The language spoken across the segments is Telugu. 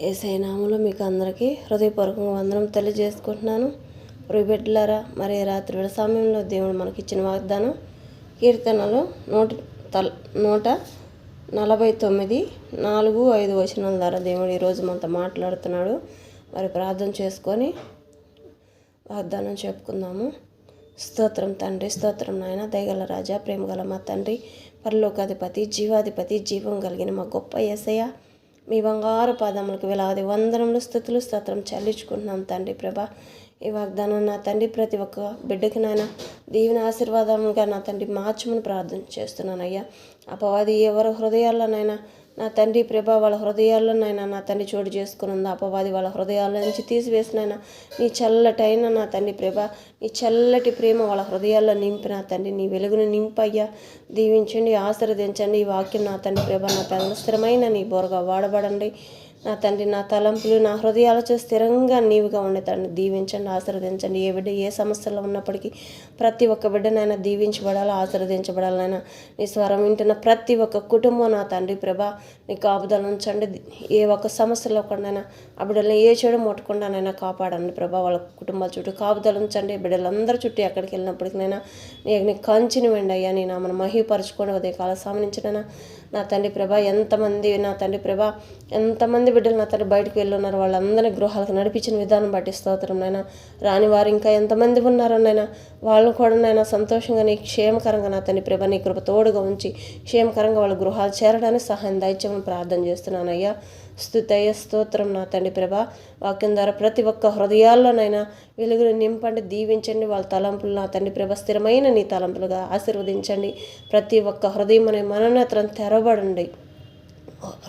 యేసయ్య నామములో మీకు అందరికీ హృదయపూర్వకంగా వందనం తెలియజేసుకుంటున్నాను. ప్రియబిడ్డలారా, మరి రాత్రి వేళ సమయంలో దేవుడు మనకిచ్చిన వాగ్దానం కీర్తనలు 149 4-5 వచనాల ద్వారా దేవుడు ఈరోజు మనతో మాట్లాడుతున్నాడు. మరి ప్రార్థన చేసుకొని వాగ్దానం చెప్పుకుందాము. స్తోత్రం తండ్రి, స్తోత్రం నాయన, దయగల రాజా, ప్రేమగల మా తండ్రి, పరలోకాధిపతి, జీవాధిపతి, జీవం కలిగిన మా గొప్ప యేసయ్య, మీ బంగారు పాదములకు వేలాది వందనములు, స్తుతులు, స్తోత్రం చెల్లించుకుంటున్నాం తండ్రి. ప్రభా, ఈ వాగ్దానం నా తండ్రి ప్రతి ఒక్క బిడ్డకి నాయన దీవెన ఆశీర్వాదంగా నా తండ్రి మార్చమని ప్రార్థన చేస్తున్నానయ్యా. అపవాది ఎవరి హృదయాల్లోనైనా నా తండ్రి ప్రభా, వాళ్ళ హృదయాల్లోనైనా నా తండ్రి చోటు చేసుకుని ఉంది. అపవాది వాళ్ళ హృదయాల నుంచి తీసివేసినైనా నీ చల్లటైన నా తండ్రి ప్రభా, నీ చల్లటి ప్రేమ వాళ్ళ హృదయాల్లో నింపి నా తండ్రి నీ వెలుగును నింపయ్యా. దీవించండి, ఆశీర్వదించండి. ఈ వాక్యం నా తండ్రి ప్రభా నా పెద్ద స్థిరమైన నీ బోరగా వాడబడండి. నా తండ్రి నా తలంపులు నా హృదయాలతో స్థిరంగా నీవుగా ఉండే తండ్రి దీవించండి, ఆశీర్వదించండి. ఏ బిడ్డ ఏ సమస్యలో ఉన్నప్పటికీ ప్రతి ఒక్క బిడ్డనైనా దీవించబడాలి, ఆశీర్వదించబడాలైనా నీ స్వరం వింటున్న ప్రతి ఒక్క కుటుంబం నా తండ్రి ప్రభా నీ కాపుదల ఉంచండి. ఏ ఒక్క సమస్యలో ఒకనైనా ఆ బిడ్డలను ఏ చెడు ముట్టకుండానైనా కాపాడండి ప్రభా. వాళ్ళ కుటుంబాల చుట్టూ కాపుదల ఉంచండి. బిడ్డలందరూ చుట్టూ ఎక్కడికి వెళ్ళినప్పటికైనా నీ కంచిని వెండి అయ్యా. నీ నామను మహిపరచుకొని ఉదయకాల సామనించిన నా తండ్రి ప్రభా, ఎంతమంది నా తండ్రి ప్రభా ఎంతమంది బిడ్డలు నా తండ్రి బయటకు వెళ్ళున్నారు, వాళ్ళందరినీ గృహాలకు నడిపించిన విధానం బట్టి స్తోత్రం నైనా. రాని వారు ఇంకా ఎంతమంది ఉన్నారో నైనా వాళ్ళు కూడా నైనా సంతోషంగా నీ క్షేమకరంగా నా తండ్రి ప్రభా నీ కృప తోడుగా ఉంచి క్షేమకరంగా వాళ్ళ గృహాలు చేరడానికి సహాయం దయచేయమని ప్రార్థన చేస్తున్నానయ్యా. స్తుతయ్య స్తోత్రం నా తండ్రి ప్రభా. వాక్యం ద్వారా ప్రతి ఒక్క హృదయాల్లోనైనా వెలుగును నింపండి, దీవించండి. వాళ్ళ తలంపులు నా తండ్రి ప్రభా స్థిరమైన నీ తలంపులుగా ఆశీర్వదించండి. ప్రతి ఒక్క హృదయం అనే మనోనేత్రం తెరవబడండి.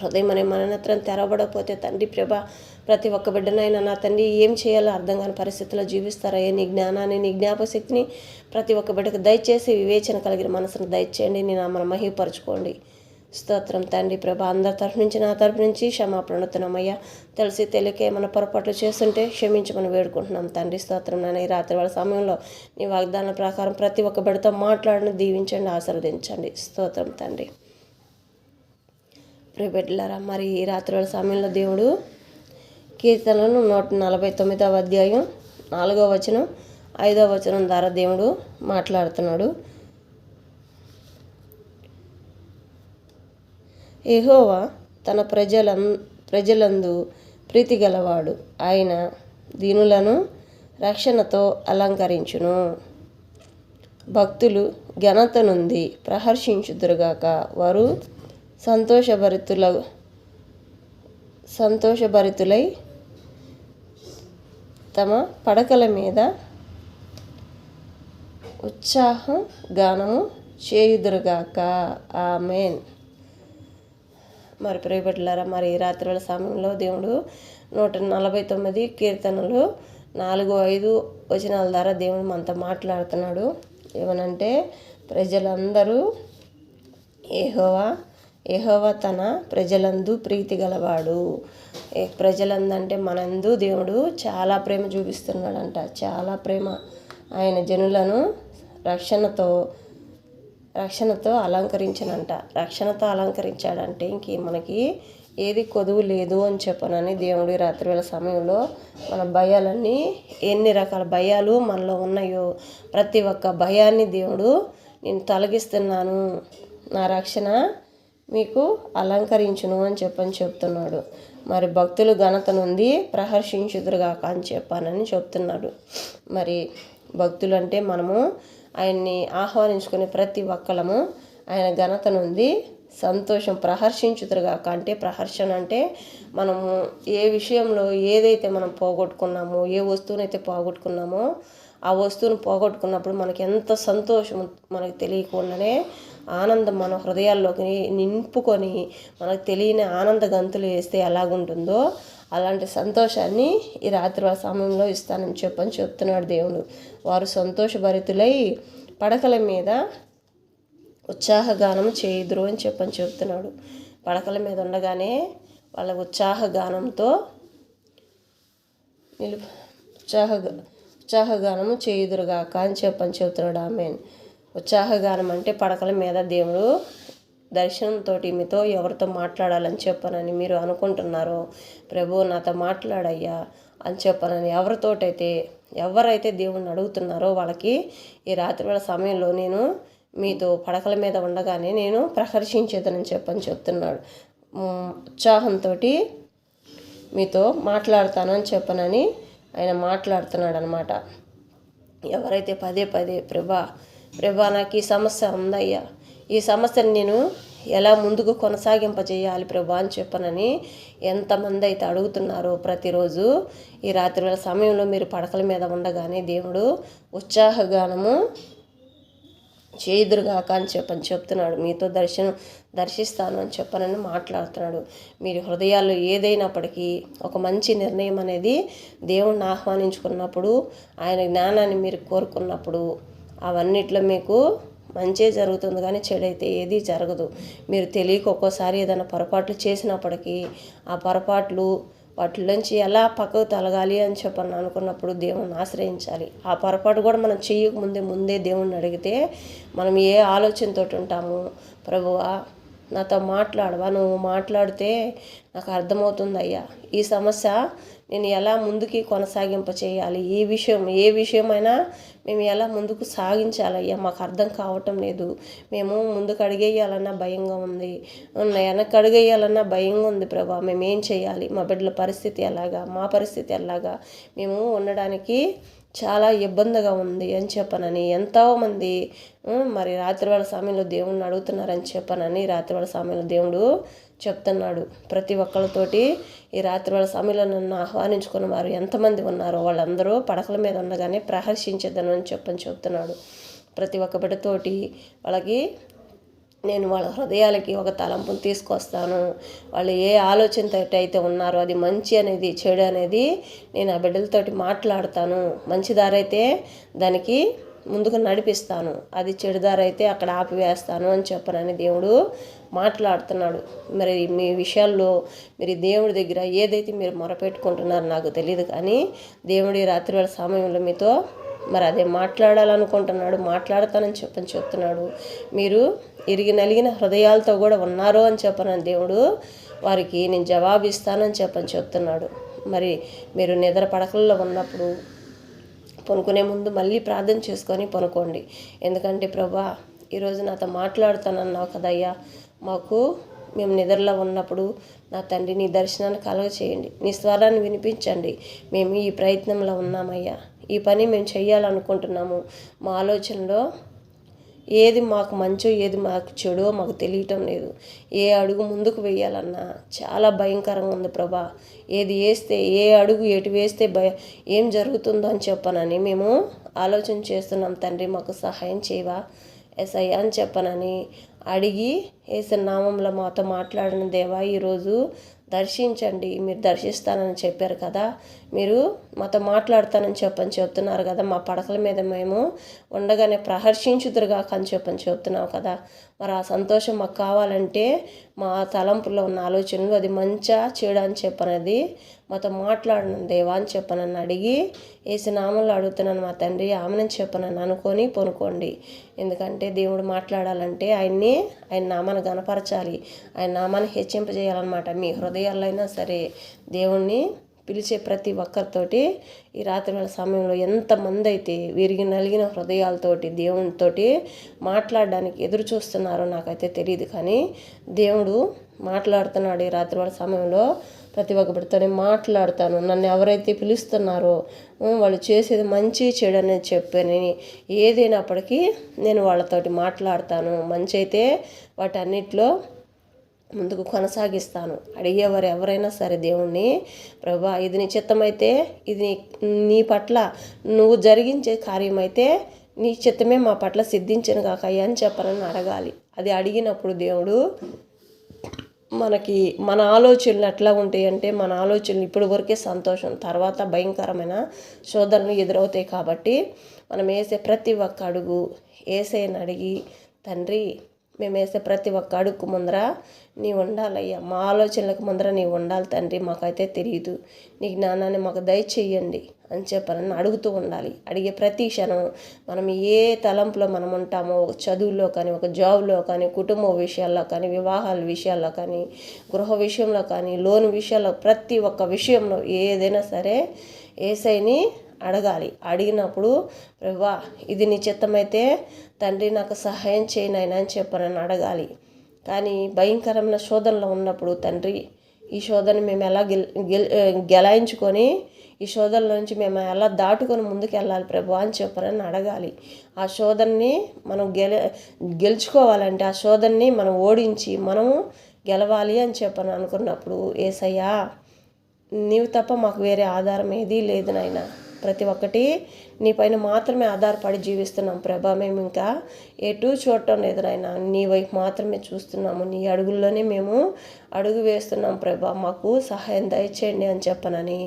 హృదయం అనే మనోనేత్రం తెరవబడకపోతే తండ్రి ప్రభా ప్రతి ఒక్క బిడ్డనైనా నా తండ్రి ఏం చేయాలో అర్థం కాని పరిస్థితుల్లో జీవిస్తారయ్యా. నీ జ్ఞానాన్ని నీ జ్ఞాపశక్తిని ప్రతి ఒక్క బిడ్డకు దయచేసి వివేచన కలిగిన మనసును దయచేయండి. నేను మన మహిపరచుకోండి. స్తోత్రం తండ్రి ప్రభా. అందరి తరఫు నుంచి నా తరఫు నుంచి క్షమాపణ అడుగుతున్నామయ్యా. తెలిసి తెలియక ఏమైనా పొరపాట్లు చేస్తుంటే క్షమించమని వేడుకుంటున్నాం తండ్రి. స్తోత్రం నాయన. ఈ రాత్రి వాళ్ళ సమయంలో నీ వాగ్దానం ప్రకారం ప్రతి ఒక్క బిడ్డతో మాట్లాడిన దీవించండి, ఆశీర్వదించండి. స్తోత్రం తండ్రి. ప్రియబిడ్డలారా, మరి ఈ రాత్రి వాళ్ళ సమయంలో దేవుడు కీర్తనలను 149వ అధ్యాయం 4వ వచనం 5వ వచనం ద్వారా దేవుడు మాట్లాడుతున్నాడు. యెహోవా తన ప్రజలందు ప్రీతి గలవాడు, ఆయన దీనులను రక్షణతో అలంకరించును. భక్తులు ఘనత నుండి ప్రహర్షించుదురుగాక, వారు సంతోషభరితులై తమ పడకల మీద ఉత్సాహ గానము చేయుదురుగాక. ఆమేన్. మరి ప్రియబిడ్డలారా, మరి రాత్రి వేళ సమయంలో దేవుడు 149 కీర్తనలు 4-5 వచనాల ద్వారా దేవుడు మనతో మాట్లాడుతున్నాడు. ఏమనంటే ప్రజలందరూ యెహోవా తన ప్రజలందు ప్రీతి గలవాడు. ప్రజలందంటే మనందు దేవుడు చాలా ప్రేమ చూపిస్తున్నాడంట, చాలా ప్రేమ. ఆయన జనులను రక్షణతో అలంకరించనంట. రక్షణతో అలంకరించాడంటే ఇంక మనకి ఏది కొదువు లేదు అని చెప్పనని దేవుడి రాత్రివేళ సమయంలో మన భయాలన్నీ ఎన్ని రకాల భయాలు మనలో ఉన్నాయో ప్రతి ఒక్క భయాన్ని దేవుడు నేను తొలగిస్తున్నాను, నా రక్షణ మీకు అలంకరించును అని చెప్తున్నాడు. మరి భక్తులు ఘనత నుండి ప్రహర్షించుదురుగాక అని చెప్పానని చెప్తున్నాడు. మరి భక్తులు అంటే మనము ఆయన్ని ఆహ్వానించుకునే ప్రతి ఒక్కళ్ళము ఆయన ఘనత నుండి ప్రహర్షించుదురుగాక అంటే ప్రహర్షణ అంటే మనము ఏ విషయంలో ఏదైతే మనం పోగొట్టుకున్నామో, ఏ వస్తువునైతే పోగొట్టుకున్నామో ఆ వస్తువును పోగొట్టుకున్నప్పుడు మనకి ఎంత సంతోషం మనకు తెలియకుండానే ఆనందం మన హృదయాల్లోకి నింపుకొని మనకు తెలియని ఆనంద గంతులు వేస్తే ఎలాగుంటుందో అలాంటి సంతోషాన్ని ఈ రాత్రి సమయంలో ఇస్తానని చెప్తున్నాడు దేవుడు. వారు సంతోషభరితులై పడకల మీద ఉత్సాహగానం చేయుదురు అని చెప్తున్నాడు. పడకల మీద ఉండగానే వాళ్ళ ఉత్సాహగానంతో ఉత్సాహగానము చేయుదురుగాక అని చెప్తున్నాడు. ఆమేన్. ఉత్సాహగానం అంటే పడకల మీద దేవుడు దర్శనంతో మీతో ఎవరితో మాట్లాడాలని చెప్పనని మీరు అనుకుంటున్నారో, ప్రభు నాతో మాట్లాడయ్యా అని చెప్పనని ఎవరైతే దేవుణ్ణి అడుగుతున్నారో వాళ్ళకి ఈ రాత్రివేళ సమయంలో నేను మీతో పడకల మీద ఉండగానే నేను ప్రహర్షించేదనని చెప్తున్నాడు. ఉత్సాహంతో మీతో మాట్లాడతానని చెప్పనని ఆయన మాట్లాడుతున్నాడు అనమాట. ఎవరైతే పదే ప్రభా నాకు ఈ సమస్య ఉందయ్యా, ఈ సమస్యను నేను ఎలా ముందుకు కొనసాగింపజేయాలి ప్రభా అని చెప్పనని ఎంతమంది అయితే అడుగుతున్నారో ప్రతిరోజు ఈ రాత్రివేళ సమయంలో మీరు పడకల మీద ఉండగానే దేవుడు ఉత్సాహగానము చేయుదురుగాక అని చెప్తున్నాడు. మీతో దర్శిస్తాను అని చెప్పనని మాట్లాడుతున్నాడు. మీరు హృదయాల్లో ఏదైనప్పటికీ ఒక మంచి నిర్ణయం అనేది దేవుణ్ణి ఆహ్వానించుకున్నప్పుడు, ఆయన జ్ఞానాన్ని మీరు కోరుకున్నప్పుడు అవన్నిట్లో మీకు మంచే జరుగుతుంది, కానీ చెడైతే ఏదీ జరగదు. మీరు తెలియక ఒక్కోసారి ఏదైనా పొరపాట్లు చేసినప్పటికీ ఆ పొరపాట్లు వాటిలోంచి ఎలా పక్కకు తొలగాలి అని చెప్పని అనుకున్నప్పుడు దేవుణ్ణి ఆశ్రయించాలి. ఆ పొరపాటు కూడా మనం ముందే దేవుణ్ణి అడిగితే మనం ఏ ఆలోచనతో ఉంటాము, ప్రభువా నాతో మాట్లాడవా, నువ్వు మాట్లాడితే నాకు అర్థమవుతుందయ్యా, ఈ సమస్య నేను ఎలా ముందుకి కొనసాగింప చేయాలి, ఏ విషయమైనా మేము ఎలా ముందుకు సాగించాలయ్యా మాకు అర్థం కావటం లేదు, మేము ముందుకు అడిగేయాలన్నా భయంగా ఉంది, వెనక్కి అడిగేయాలన్నా భయంగా ఉంది ప్రభా, మేము ఏం చేయాలి, మా బిడ్డల పరిస్థితి ఎలాగా, మా పరిస్థితి ఎలాగా, మేము ఉండడానికి చాలా ఇబ్బందిగా ఉంది అని చెప్పనని ఎంతోమంది మరి రాత్రివేళ సమయంలో దేవుణ్ణి అడుగుతున్నారని చెప్పనని రాత్రివేళ సమయంలో దేవుడు చెప్తున్నాడు. ప్రతి ఒక్కరితోటి ఈ రాత్రివేళ సమయంలో నన్ను ఆహ్వానించుకున్న వారు ఎంతమంది ఉన్నారో వాళ్ళందరూ పడకల మీద ఉండగానే ప్రహర్షించేద్దాను అని చెప్తున్నాడు. ప్రతి ఒక్క బిడ్డతోటి వాళ్ళకి నేను వాళ్ళ హృదయాలకి ఒక తలంపును తీసుకొస్తాను. వాళ్ళు ఏ ఆలోచనతో అయితే ఉన్నారో అది మంచి అనేది చెడు అనేది నేను ఆ బిడ్డలతోటి మాట్లాడతాను. మంచి దారైతే దానికి ముందుకు నడిపిస్తాను, అది చెడుదారైతే అక్కడ ఆపివేస్తాను అని చెప్పనని దేవుడు మాట్లాడుతున్నాడు. మరి మీ విషయాల్లో మీరు దేవుడి దగ్గర ఏదైతే మీరు మొరపెట్టుకుంటున్నారో నాకు తెలియదు, కానీ దేవుడి రాత్రివేళ సమయంలో మీతో మరి అదే మాట్లాడాలనుకుంటున్నాడు, మాట్లాడతానని చెప్తున్నాడు. మీరు ఇరిగి నలిగిన హృదయాలతో కూడా ఉన్నారు అని చెప్పనని దేవుడు వారికి నేను జవాబు ఇస్తానని చెప్తున్నాడు. మరి మీరు నిద్ర పడకల్లో ఉన్నప్పుడు పనుకునే ముందు మళ్ళీ ప్రార్థన చేసుకొని పనుకోండి. ఎందుకంటే ప్రభా ఈరోజు నాతో మాట్లాడుతానన్నావు కదయ్యా, మేము నిద్రలో ఉన్నప్పుడు నా తండ్రి నీ దర్శనాన్ని కలగచేయండి, నీ స్వరాన్ని వినిపించండి, మేము ఈ ప్రయత్నంలో ఉన్నామయ్యా, ఈ పని మేము చేయాలనుకుంటున్నాము, మా ఆలోచనలో ఏది మాకు మంచో ఏది మాకు చెడో మాకు తెలియటం లేదు, ఏ అడుగు ముందుకు వేయాలన్నా చాలా భయంకరంగా ఉంది ప్రభా, ఏది వేస్తే ఏ అడుగు ఎటు వేస్తే ఏం జరుగుతుందో అని చెప్పనని మేము ఆలోచన చేస్తున్నాం తండ్రి, మాకు సహాయం చేయవా ఎస్ఐ అని చెప్పనని అడిగి యేసు నామంలో మాతో మాట్లాడిన దేవా ఈరోజు దర్శించండి, మీరు దర్శిస్తానని చెప్పారు కదా, మీరు మాతో మాట్లాడతానని చెప్తున్నారు కదా, మా పడకల మీద మేము ఉండగానే ప్రహర్షించుదురుగా అని చెప్తున్నావు కదా, మరి ఆ సంతోషం మాకు కావాలంటే మా తలంపులో ఉన్న ఆలోచనలు అది మంచా చెడు అని చెప్పనది మాతో మాట్లాడిన దేవా అని చెప్పనని అడిగి యేసు నామంలో అడుగుతున్నాను మా తండ్రి, ఆమెనని చెప్పనని అనుకొని పనుకోండి. ఎందుకంటే దేవుడు మాట్లాడాలంటే ఆయన నామాన్ని గణపరచాలి, ఆయన నామాన్ని హెచ్చింపజేయాలన్నమాట. మీ హృదయాల్లో అయినా సరే దేవుణ్ణి పిలిచే ప్రతి ఒక్కరితోటి ఈ రాత్రివేళ సమయంలో ఎంతమంది అయితే విరిగి నలిగిన హృదయాలతోటి దేవునితోటి మాట్లాడడానికి ఎదురు చూస్తున్నారో నాకైతే తెలియదు, కానీ దేవుడు మాట్లాడుతున్నాడు. ఈ రాత్రివేళ సమయంలో ప్రతి ఒక్క బిడ్డతోనే మాట్లాడతాను, నన్ను ఎవరైతే పిలుస్తున్నారో వాళ్ళు చేసేది మంచి చెడు అనేది చెప్పని ఏదైనప్పటికీ నేను వాళ్ళతోటి మాట్లాడతాను, మంచి అయితే వాటన్నిటిలో ముందుకు కొనసాగిస్తాను. అడిగేవారు ఎవరైనా సరే దేవుణ్ణి, ప్రభా ఇది నీ చిత్తమైతే, ఇది నీ పట్ల నువ్వు జరిగించే కార్యమైతే నీ చిత్తమే మా పట్ల సిద్ధించను కాకయ్యా అని చెప్పనని అడగాలి. అది అడిగినప్పుడు దేవుడు మన ఆలోచనలు ఎట్లా ఉంటాయి అంటే, మన ఆలోచనలు ఇప్పటి వరకే సంతోషం, తర్వాత భయంకరమైన శోధనలు ఎదురవుతాయి. కాబట్టి మనం వేసే ప్రతి ఒక్క అడుగు యేసయ్యని అడిగి, తండ్రి మేము వేసే ప్రతి ఒక్క అడుగు ముందర నీ ఉండాలయ్యా, మా ఆలోచనలకు ముందర నీ ఉండాలి తండ్రి. మాకైతే తెలియదు, నీ జ్ఞానాన్ని మాకు దయచేయండి అని చెప్పాలని అడుగుతూ ఉండాలి. అడిగే ప్రతి క్షణం మనం ఏ తలంపులో మనం ఉంటామో, ఒక చదువులో కానీ, ఒక జాబ్లో కానీ, కుటుంబ విషయాల్లో కానీ, వివాహాల విషయాల్లో కానీ, గృహ విషయంలో కానీ, లోన్ విషయాల్లో, ప్రతి ఒక్క విషయంలో ఏదైనా సరే యేసయ్యని అడగాలి. అడిగినప్పుడు ప్రభువా ఇది నీ చిత్తమైతే తండ్రి నాకు సహాయం చేయి నాయనా అని చెప్పనని అడగాలి. కానీ భయంకరమైన శోధనలో ఉన్నప్పుడు తండ్రి ఈ శోధన మేము ఎలా గెలాయించుకొని ఈ శోధనల నుంచి మేము ఎలా దాటుకొని ముందుకు వెళ్ళాలి ప్రభువా అని చెప్పనని అడగాలి. ఆ శోధనని మనం గెలుచుకోవాలంటే, ఆ శోధనని మనం ఓడించి మనము గెలవాలి అని చెప్పని అనుకున్నప్పుడు యేసయ్యా నీవు తప్ప మాకు వేరే ఆధారం ఏదీ లేదు నాయనా, ప్రతి ఒక్కటి నీ పైన మాత్రమే ఆధారపడి జీవిస్తున్నాం ప్రభా. మేము ఇంకా ఎటు చూడటం లేదు నాయనా, నీ వైపు మాత్రమే చూస్తున్నాము, నీ అడుగుల్లోనే మేము అడుగు వేస్తున్నాం ప్రభా. మాకు సహాయం దయచేయండి అని చెప్పనని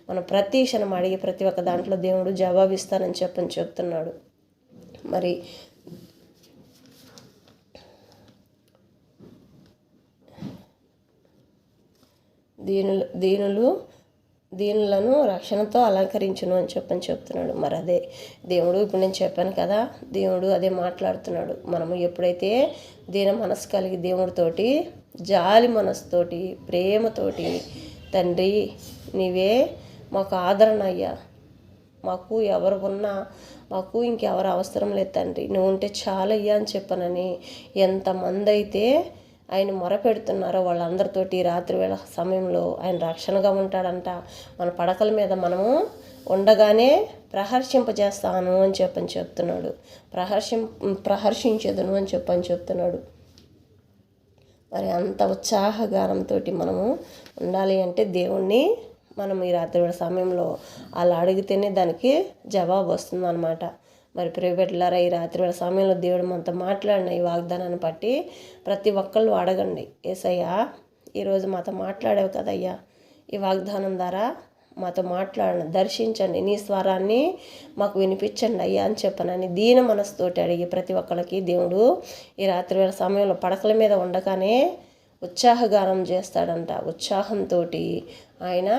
మనం ప్రతి క్షణం అడిగి ప్రతి ఒక్క దాంట్లో దేవుడు జవాబిస్తానని చెప్తున్నాడు. మరి దీనులను రక్షణతో అలంకరించును అని చెప్తున్నాడు. మరి అదే దేవుడు ఇప్పుడు నేను చెప్పాను కదా, దేవుడు అదే మాట్లాడుతున్నాడు. మనము ఎప్పుడైతే దీన మనసు కలిగి దేవుడితోటి జాలి మనసుతోటి ప్రేమతోటి తండ్రి నీవే మాకు ఆదరణ అయ్యా, మాకు ఎవరు ఉన్నా మాకు ఇంకెవరు అవసరం లేదు తండ్రి, నువ్వు ఉంటే చాలయ్యా అని చెప్పనని ఎంతమంది అయితే ఆయన మొరపెడుతున్నారో వాళ్ళందరితోటి రాత్రి వేళ సమయంలో ఆయన రక్షణగా ఉంటాడంట. మన పడకల మీద మనము ఉండగానే ప్రహర్షింపజేస్తాను అని చెప్తున్నాడు. ప్రహర్షించదును అని చెప్తున్నాడు. మరి అంత ఉత్సాహగానంతో మనము ఉండాలి అంటే దేవుణ్ణి మనం ఈ రాత్రి వేళ సమయంలో అలా అడిగితేనే దానికి జవాబు వస్తుందన్నమాట. మరి ప్రియబిడ్డలారా, ఈ రాత్రి వేళ సమయంలో దేవుడు మనతో మాట్లాడిన ఈ వాగ్దానాన్ని బట్టి ప్రతి ఒక్కళ్ళు అడగండి, యేసయ్యా ఈరోజు మాతో మాట్లాడావు కదయ్యా, ఈ వాగ్దానం ద్వారా మాతో మాట్లాడండి, దర్శించండి, నీ స్వరాన్ని మాకు వినిపించండి అయ్యా అని చెప్పనని దీన మనసుతోటి అడిగి ప్రతి ఒక్కరికి దేవుడు ఈ రాత్రి వేళ సమయంలో పడకల మీద ఉండగానే ఉత్సాహగానం చేస్తాడంట. ఉత్సాహంతో ఆయన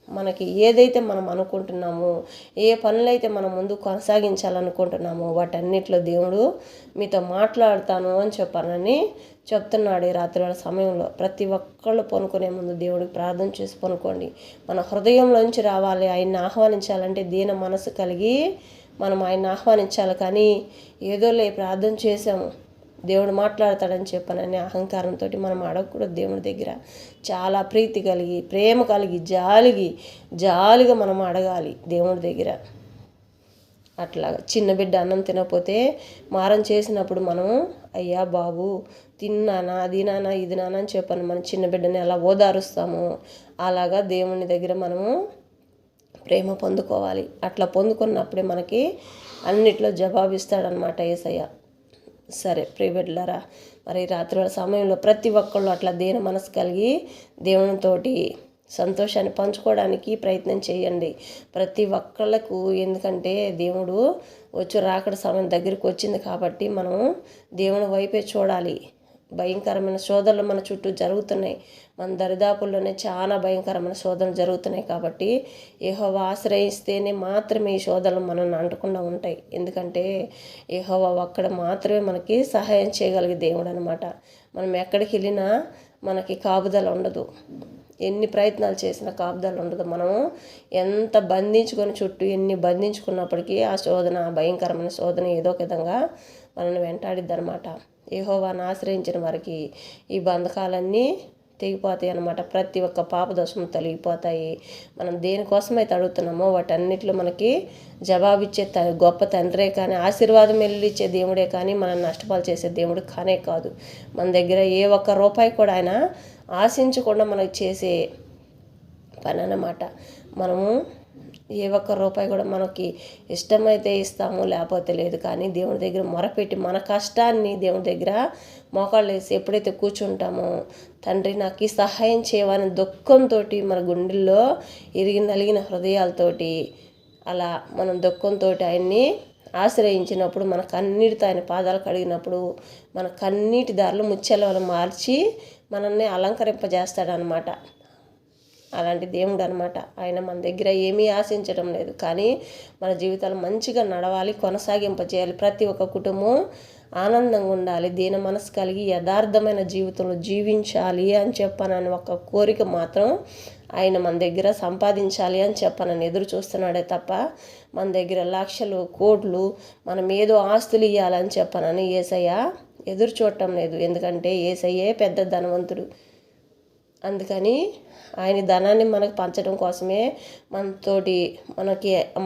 మనకి ఏదైతే మనం అనుకుంటున్నామో, ఏ పనులైతే మనం ముందు కొనసాగించాలనుకుంటున్నామో వాటన్నిటిలో దేవుడు మీతో మాట్లాడతాను అని చెప్తున్నాడు. ఈ రాత్రి వేళ సమయంలో ప్రతి ఒక్కళ్ళు పనుకునే ముందు దేవుడికి ప్రార్థన చేసి పనుకోండి. మన హృదయంలోంచి రావాలి. ఆయన్ని ఆహ్వానించాలంటే దీన మనసు కలిగి మనం ఆయన్ని ఆహ్వానించాలి. కానీ ఏదోలే ప్రార్థన చేసాము దేవుడు మాట్లాడతాడని చెప్పనని అహంకారంతో మనం అడగకూడదు. దేవుడి దగ్గర చాలా ప్రీతి కలిగి ప్రేమ కలిగి జాలిగా మనం అడగాలి దేవుడి దగ్గర. అట్లాగా చిన్న బిడ్డ అన్నం తినకపోతే మారం చేసినప్పుడు మనం అయ్యా బాబు తిన్నానా, అది నానా ఇది నానా అని చెప్పని మనం చిన్న బిడ్డని ఎలా ఓదారుస్తామో అలాగా దేవుని దగ్గర మనము ప్రేమ పొందుకోవాలి. అట్లా పొందుకున్నప్పుడే మనకి అన్నిట్లో జవాబిస్తాడనమాట యేసయ్య. సరే ప్రియబిడ్డలారా, మరి రాత్రి సమయంలో ప్రతి ఒక్కళ్ళు అట్లా దీన మనసు కలిగి దేవునితోటి సంతోషాన్ని పంచుకోవడానికి ప్రయత్నం చేయండి ప్రతి ఒక్కళ్ళకు. ఎందుకంటే దేవుడు రాకడ సమయం దగ్గరికి వచ్చింది కాబట్టి మనం దేవుని వైపే చూడాలి. భయంకరమైన శోధనలు మన చుట్టూ జరుగుతున్నాయి. మన దరిదాపుల్లోనే చాలా భయంకరమైన శోధనలు జరుగుతున్నాయి కాబట్టి యెహోవా ఆశ్రయిస్తేనే మాత్రమే ఈ శోధనలు మనల్ని అంటకుండా ఉంటాయి. ఎందుకంటే యెహోవా అక్కడ మాత్రమే మనకి సహాయం చేయగలిగే దేవుడు అనమాట. మనం ఎక్కడికి వెళ్ళినా మనకి కాపుదల ఉండదు, ఎన్ని ప్రయత్నాలు చేసినా కాపుదల ఉండదు. మనం ఎంత బంధించుకొని చుట్టూ ఎన్ని బంధించుకున్నప్పటికీ ఆ శోధన, భయంకరమైన శోధన ఏదో ఒక విధంగా మనల్ని వెంటాడిద్ది అనమాట. యెహోవాను ఆశ్రయించిన వారికి ఈ బంధకాలన్నీ తెగిపోతాయి అన్నమాట. ప్రతి ఒక్క పాపదోషం తొలగిపోతాయి. మనం దేనికోసమైతే అడుగుతున్నామో వాటన్నిటిలో మనకి జవాబిచ్చే గొప్ప తండ్రే కానీ, ఆశీర్వాదం వెళ్ళిచ్చే దేవుడే కానీ, మనం నష్టపాలు చేసే దేవుడు కానే కాదు. మన దగ్గర ఏ ఒక్క రూపాయి కూడా ఆయన ఆశించకుండా మనకు చేసే పని అన్నమాట. మనము ఏ ఒక్క రూపాయి కూడా మనకి ఇష్టమైతే ఇస్తాము, లేకపోతే లేదు. కానీ దేవుని దగ్గర మొరపెట్టి మన కష్టాన్ని దేవుని దగ్గర మోకాళ్ళు వేసి ఎప్పుడైతే కూర్చుంటామో, తండ్రి నాకు ఈ సహాయం చేయవని దుఃఖంతో మన గుండెల్లో ఇరిగి నలిగిన హృదయాలతోటి అలా మనం దుఃఖంతో ఆయన్ని ఆశ్రయించినప్పుడు మన కన్నీటితో ఆయన పాదాలు కడిగినప్పుడు మన కన్నీటి దారులు ముచ్చెలవలు మార్చి మనల్ని అలంకరింపజేస్తాడనమాట. అలాంటి దేవుడు అనమాట. ఆయన మన దగ్గర ఏమీ ఆశించడం లేదు, కానీ మన జీవితాలు మంచిగా నడవాలి, కొనసాగింపజేయాలి. ప్రతి ఒక్క కుటుంబం ఆనందంగా ఉండాలి, దీన మనసు కలిగి యథార్థమైన జీవితంలో జీవించాలి అని చెప్పానని ఒక కోరిక మాత్రం ఆయన మన దగ్గర సంపాదించాలి అని చెప్పానని ఎదురు చూస్తున్నాడే తప్ప మన దగ్గర లక్షలు కోట్లు మనం ఏదో ఆస్తులు ఇవ్వాలని చెప్పానని యేసయ్య ఎదురు చూడటం లేదు. ఎందుకంటే యేసయ్యే పెద్ద ధనవంతుడు. అందుకని ఆయన ధనాన్ని మనకు పంచడం కోసమే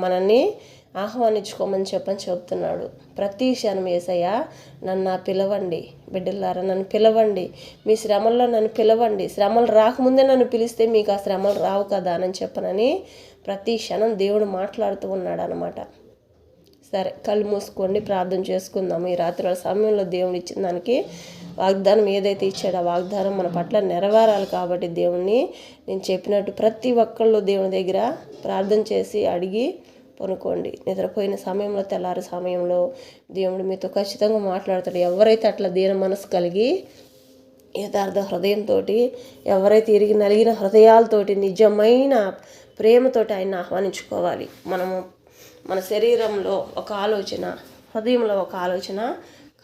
మనల్ని ఆహ్వానించుకోమని చెప్తున్నాడు. ప్రతి క్షణం యేసయ్య నన్ను పిలవండి, బిడ్డలారా నన్ను పిలవండి, మీ శ్రమల్లో నన్ను పిలవండి, శ్రమలు రాకముందే నన్ను పిలిస్తే మీకు ఆ శ్రమలు రావు కదా అని చెప్పనని ప్రతి క్షణం దేవుడు మాట్లాడుతూ ఉన్నాడు అనమాట. సరే, కళ్ళు మూసుకోండి, ప్రార్థన చేసుకుందాం. ఈ రాత్రి సమయంలో దేవుడు ఇచ్చిన దానికి వాగ్దానం ఏదైతే ఇచ్చాడో ఆ వాగ్దానం మన పట్ల నెరవేరాలి. కాబట్టి దేవుణ్ణి నేను చెప్పినట్టు ప్రతి ఒక్కళ్ళు దేవుని దగ్గర ప్రార్థన చేసి అడిగి పనుకోండి. నిద్రపోయిన సమయంలో, తెల్లారి సమయంలో దేవుడు మీతో ఖచ్చితంగా మాట్లాడతాడు. ఎవరైతే అట్లా దీన మనసు కలిగి యథార్థ హృదయంతో, ఎవరైతే ఇరిగి నలిగిన హృదయాలతోటి నిజమైన ప్రేమతోటి ఆయన్ని ఆహ్వానించుకోవాలి. మన శరీరంలో ఒక ఆలోచన, హృదయంలో ఒక ఆలోచన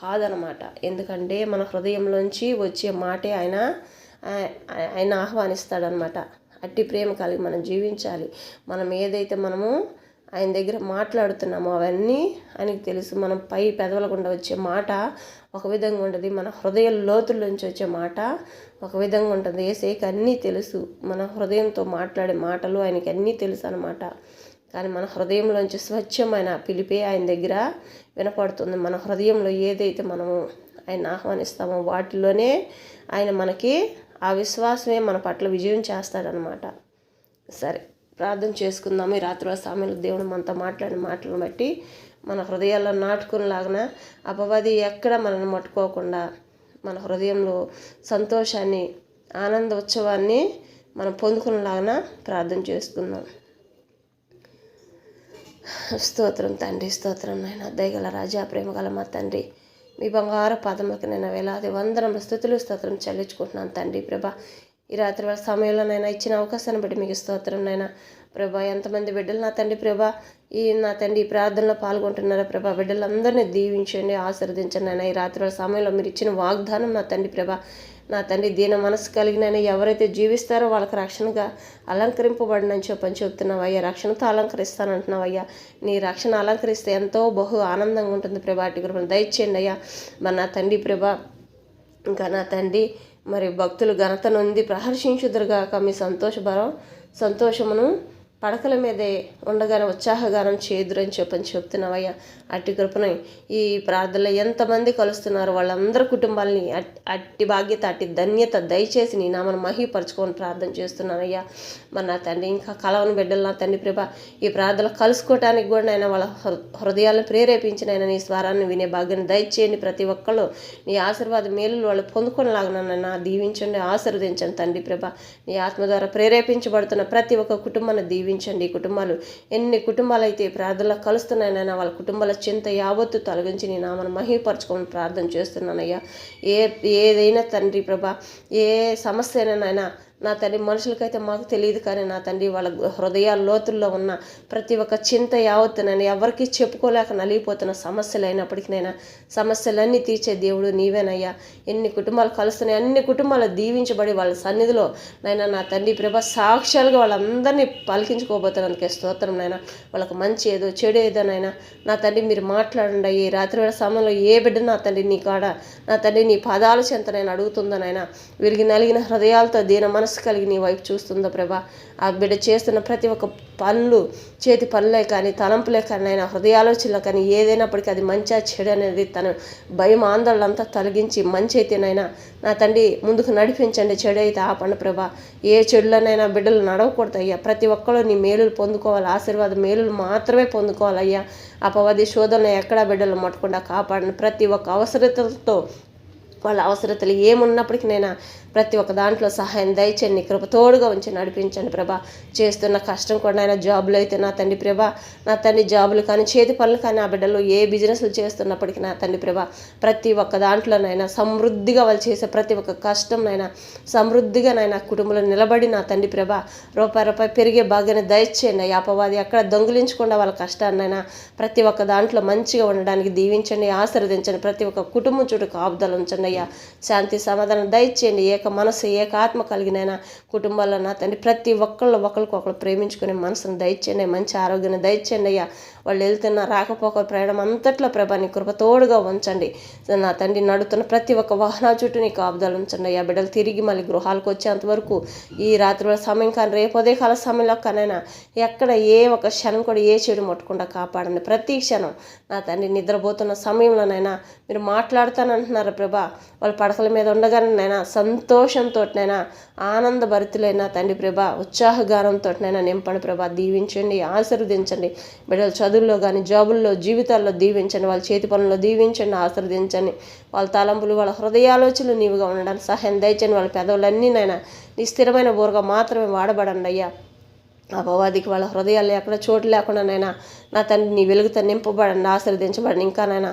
కాదనమాట. ఎందుకంటే మన హృదయంలోంచి వచ్చే మాటే ఆయన ఆహ్వానిస్తాడనమాట. అట్టి ప్రేమ కలిగి మనం జీవించాలి. మనం ఏదైతే మనము ఆయన దగ్గర మాట్లాడుతున్నామో అవన్నీ ఆయనకి తెలుసు. మనం పై పెదవుల గుండా వచ్చే మాట ఒక విధంగా ఉంటుంది, మన హృదయ లోతుల్లోంచి వచ్చే మాట ఒక విధంగా ఉంటుంది. యేసయ్యకి అన్నీ తెలుసు. మన హృదయంతో మాట్లాడే మాటలు ఆయనకి అన్నీ తెలుసు అనమాట. కానీ మన హృదయంలోంచి స్వచ్ఛమైన పిలిపే ఆయన దగ్గర వినపడుతుంది. మన హృదయంలో ఏదైతే మనము ఆయన ఆహ్వానిస్తామో వాటిలోనే ఆయన మనకి ఆ విశ్వాసమే మన పట్ల విజయం చేస్తాడనమాట. సరే, ప్రార్థన చేసుకుందాము. ఈ రాత్రి సమయంలో దేవుడు మనతో మాట్లాడిన మాటలను బట్టి మన హృదయాల్లో నాటుకునేలాగిన అపవాది ఎక్కడ మనల్ని మట్టుకోకుండా మన హృదయంలో సంతోషాన్ని, ఆనంద ఉత్సవాన్ని మనం పొందుకునేలాగిన ప్రార్థన చేసుకుందాం. స్తోత్రం తండ్రి, స్తోత్రం నాయన. దయగల రాజా, ప్రేమగల మా తండ్రి, మీ బంగారు పాదములకు నేను వేలాది వందనముల స్థుతులు స్తోత్రం చెల్లించుకుంటున్నాను తండ్రి. ప్రభా, ఈ రాత్రి వాళ్ళ సమయంలో నైనా ఇచ్చిన అవకాశాన్ని బట్టి మీకు స్తోత్రం నైనా. ప్రభా, ఎంతమంది బిడ్డలు నా తండ్రి ప్రభా నా తండ్రి ఈ ప్రార్థనలో పాల్గొంటున్నారా ప్రభా, బిడ్డలందరినీ దీవించండి, ఆశీర్వదించండి నైనా. ఈ రాత్రి వాళ్ళ సమయంలో మీరు ఇచ్చిన వాగ్దానం నా తండ్రి ప్రభా, నా తండ్రి దీన మనసు కలిగిన ఎవరైతే జీవిస్తారో వాళ్ళకి రక్షణగా అలంకరింపబడినని చెప్తున్నావు అయ్యా. రక్షణతో అలంకరిస్తానంటున్నావు అయ్యా. నీ రక్షణ అలంకరిస్తే ఎంతో బహు ఆనందంగా ఉంటుంది ప్రభా. అటు కృపను దయచేయండి అయ్యా. మరి నా తండ్రి ప్రభా, ఇంకా నా తండ్రి మరి భక్తులు ఘనత నొంది ప్రహర్షించుదురుగాక. మీ సంతోషమును పడకల మీదే ఉండగానే ఉత్సాహగానం చేదురని చెప్తున్నావయ్యా. అట్టి కృపను ఈ ప్రార్థనలో ఎంతమంది కలుస్తున్నారు వాళ్ళందరి కుటుంబాలని అట్టి బాధ్యత, అట్టి ధన్యత దయచేసి నీ నామను మహిపరచుకొని ప్రార్థన చేస్తున్నానయ్యా. మరి నా తండ్రి ఇంకా కలవని బిడ్డలు నా తండ్రి ప్రభా, ఈ ప్రార్థనలు కలుసుకోవటానికి కూడా నాయన వాళ్ళ హృదయాలను ప్రేరేపించిన ఆయన నీ స్వరాన్ని వినే భాగ్యాన్ని దయచేయండి. ప్రతి ఒక్కళ్ళు నీ ఆశీర్వాద మేలులు వాళ్ళు పొందుకొనలాగిన దీవించండి, ఆశీర్వదించండి తండ్రి ప్రభా. నీ ఆత్మ ద్వారా ప్రేరేపించబడుతున్న ప్రతి ఒక్క కుటుంబాన్ని దీవించండి. ఈ కుటుంబాలు ఎన్ని కుటుంబాలు అయితే ప్రార్థనలో కలుస్తున్నాయనైనా వాళ్ళ కుటుంబాల చింత యావత్తు తొలగించి నీ నామను మహిపరచుకొని ప్రార్థన చేస్తున్నానయ్యా. ఏదైనా తండ్రి ప్రభా, ఏ సమస్య అయినా నా తండ్రి మనుషులకైతే మాకు తెలియదు, కానీ నా తండ్రి వాళ్ళ హృదయాల లోతుల్లో ఉన్న ప్రతి ఒక్క చింత యావత్తునైనా ఎవరికి చెప్పుకోలేక నలిగిపోతున్న సమస్యలు అయినప్పటికీనైనా సమస్యలన్నీ తీర్చే దేవుడు నీవేనయ్యా. ఎన్ని కుటుంబాలు కలుస్తున్నాయి, అన్ని కుటుంబాలు దీవించబడి వాళ్ళ సన్నిధిలో నైనా నా తండ్రి ప్రభా సాక్ష్యాలుగా వాళ్ళందరినీ పలికించుకోబోతున్నందుకే స్తోత్రం నైనా. వాళ్ళకి మంచి ఏదో చెడు ఏదోనైనా నా తండ్రి మీరు మాట్లాడండి. ఈ రాత్రి వేళ సమయంలో ఏ బిడ్డ నా తండ్రి నీ కాడ నా తండ్రి నీ పాదాల చెంత నేను అడుగుతుందనైనా విరిగి నలిగిన హృదయాలతో దీన మనసు కలిగి నీ వైపు చూస్తుందో ప్రభా. ఆ బిడ్డ చేస్తున్న ప్రతి ఒక్క పనులు చేతి పనులే కానీ తలంపులే కానీ ఆయన హృదయాలోచనలో కానీ ఏదైనప్పటికీ అది మంచిగా చెడు అనేది తన భయం ఆందోళనంతా తొలగించి మంచి అయితేనైనా నా తండ్రి ముందుకు నడిపించండి. చెడు అయితే ఆపండి ప్రభా. ఏ చెడులనైనా బిడ్డలు నడవకూడదయ్యా. ప్రతి ఒక్కరు నీ మేలులు పొందుకోవాలి, ఆశీర్వాద మేలులు మాత్రమే పొందుకోవాలయ్యా. అపవాది శోధనలు ఎక్కడా బిడ్డలు మట్టకుండా కాపాడండి. ప్రతి ఒక్క అవసరతలతో వాళ్ళ అవసరతలు ఏమున్నప్పటికీ నైనా ప్రతి ఒక్క దాంట్లో సహాయం దయచేయండి, నీ కృప తోడుగా ఉంచి నడిపించండి ప్రభా. చేస్తున్న కష్టం కూడా నాయన జాబులు అయితే నా తండ్రి ప్రభా, నా తండ్రి జాబులు కానీ చేతి పనులు కానీ ఆ బిడ్డలు ఏ బిజినెస్లు చేస్తున్నప్పటికీ నా తండ్రి ప్రభా ప్రతి ఒక్క దాంట్లోనైనా సమృద్ధిగా వాళ్ళు చేసే ప్రతి ఒక్క కష్టం నైనా సమృద్ధిగా నైనా కుటుంబంలో నిలబడి నా తండ్రి ప్రభా రూపాయి పెరిగే భాగ్యాన్ని దయచేయండి. అపవాది అక్కడ దొంగిలించకుండా వాళ్ళ కష్టాన్నైనా ప్రతి ఒక్క దాంట్లో మంచిగా ఉండడానికి దీవించండి, ఆశీర్వదించండి. ప్రతి ఒక్క కుటుంబం చుట్టూ కాపుదలు ఉంచండి అయ్యా. శాంతి సమాధానం దయచేయండి. ఏక మనసు ఏక ఆత్మ కలిగినైనా కుటుంబాల్లో నా తండ్రి ప్రతి ఒక్కళ్ళు ఒకరికొకరు ప్రేమించుకునే మనసును దయచేయండి, మంచి ఆరోగ్యాన్ని దయచేయండి అయ్యా. వాళ్ళు వెళ్తున్న రాకపోక ప్రయాణం అంతట్లో ప్రభా నీ కృప తోడుగా ఉంచండి. నా తండ్రి నడుతున్న ప్రతి ఒక్క వాహనాల చుట్టూ నీ కాపుదలు ఉంచండి అయ్యా. బిడ్డలు తిరిగి మళ్ళీ గృహాలకు వచ్చేంతవరకు ఈ రాత్రి సమయం కానీ రేపు ఉదయ కాల సమయంలో కానైనా ఎక్కడ ఏ ఒక క్షణం కూడా ఏ చెడు ముట్టకుండా కాపాడండి. ప్రతి క్షణం నా తండ్రి నిద్రపోతున్న సమయంలోనైనా మీరు మాట్లాడుతానంటున్నారు ప్రభా. వాళ్ళ పడకల మీద ఉండగానైనా సంతోషంతోనైనా ఆనందభరితులైన తండ్రి ప్రభా ఉత్సాహగానంతోనైనా నింపండి ప్రభా. దీవించండి, ఆశీర్వదించండి. బిడ్డలు చదువుల్లో కానీ జాబుల్లో జీవితాల్లో దీవించండి, వాళ్ళ చేతి పనుల్లో దీవించండి, ఆశీర్వదించండి. వాళ్ళ తలంపులు వాళ్ళ హృదయాలోచనలు నీవుగా ఉండడానికి సహాయం దయచండి. వాళ్ళ పెదవులన్నీ నైనా నీ స్థిరమైన బోరుగా మాత్రమే వాడబడండి అయ్యా. అపవాదికి వాళ్ళ హృదయాల్లో ఎక్కడ చోటు లేకుండానైనా నా తండ్రి నీ వెలుగుతో నింపబడండి, ఆశీర్వదించబడండి. ఇంకానైనా